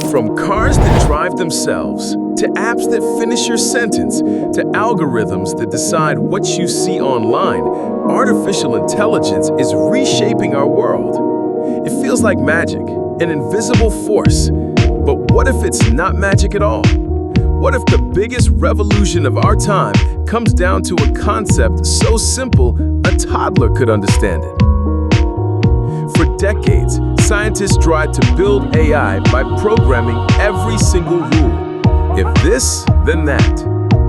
From cars that drive themselves, to apps that finish your sentence, to algorithms that decide what you see online, artificial intelligence is reshaping our world. It feels like magic, an invisible force. But what if it's not magic at all? What if the biggest revolution of our time comes down to a concept so simple a toddler could understand it? For decades, scientists tried to build AI by programming every single rule. If this, then that.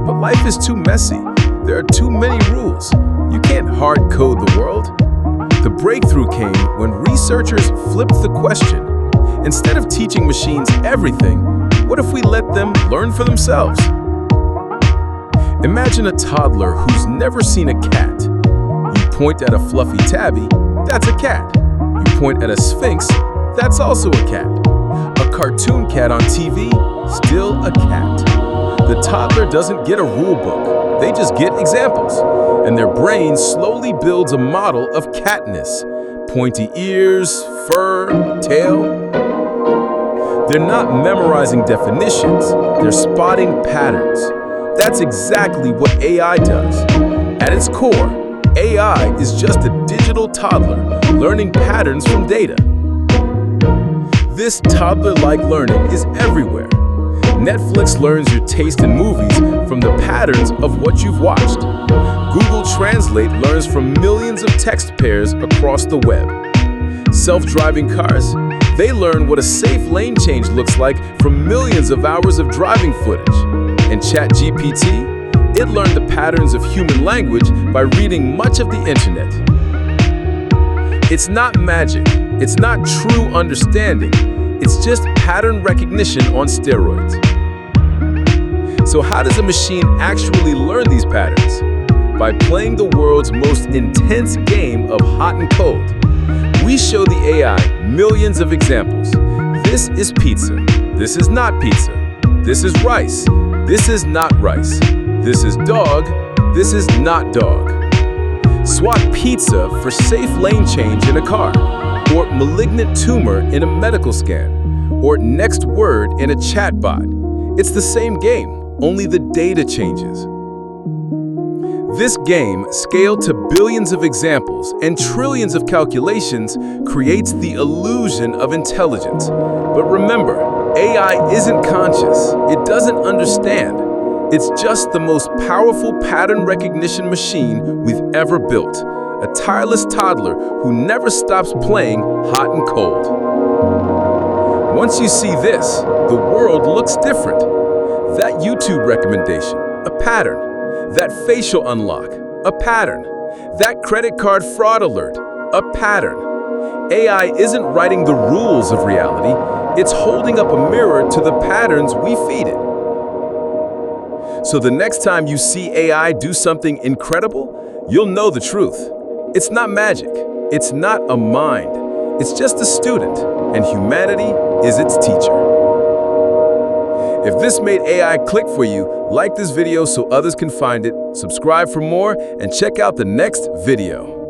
But life is too messy. There are too many rules. You can't hard code the world. The breakthrough came when researchers flipped the question. Instead of teaching machines everything, what if we let them learn for themselves? Imagine a toddler who's never seen a cat. You point at a fluffy tabby, that's a cat. You point at a sphinx, that's also a cat. A cartoon cat on TV, still a cat. The toddler doesn't get a rule book, they just get examples. And their brain slowly builds a model of catness. Pointy ears, fur, tail. They're not memorizing definitions, they're spotting patterns. That's exactly what AI does. At its core, AI is just a digital toddler learning patterns from data. This toddler-like learning is everywhere. Netflix learns your taste in movies from the patterns of what you've watched. Google Translate learns from millions of text pairs across the web. Self-driving cars, they learn what a safe lane change looks like from millions of hours of driving footage. And ChatGPT, it learned the patterns of human language by reading much of the internet. It's not magic, it's not true understanding, it's just pattern recognition on steroids. So how does a machine actually learn these patterns? By playing the world's most intense game of hot and cold. We show the AI millions of examples. This is pizza. This is not pizza. This is rice. This is not rice. This is dog. This is not dog. Swap pizza for safe lane change in a car, or malignant tumor in a medical scan, or next word in a chatbot. It's the same game, only the data changes. This game, scaled to billions of examples and trillions of calculations, creates the illusion of intelligence. But remember, AI isn't conscious. It doesn't understand. It's just the most powerful pattern recognition machine we've ever built. A tireless toddler who never stops playing hot and cold. Once you see this, the world looks different. That YouTube recommendation, a pattern. That facial unlock, a pattern. That credit card fraud alert, a pattern. AI isn't writing the rules of reality, it's holding up a mirror to the patterns we feed it. So the next time you see AI do something incredible, you'll know the truth. It's not magic, it's not a mind, it's just a student, and humanity is its teacher. If this made AI click for you, like this video so others can find it, subscribe for more, and check out the next video.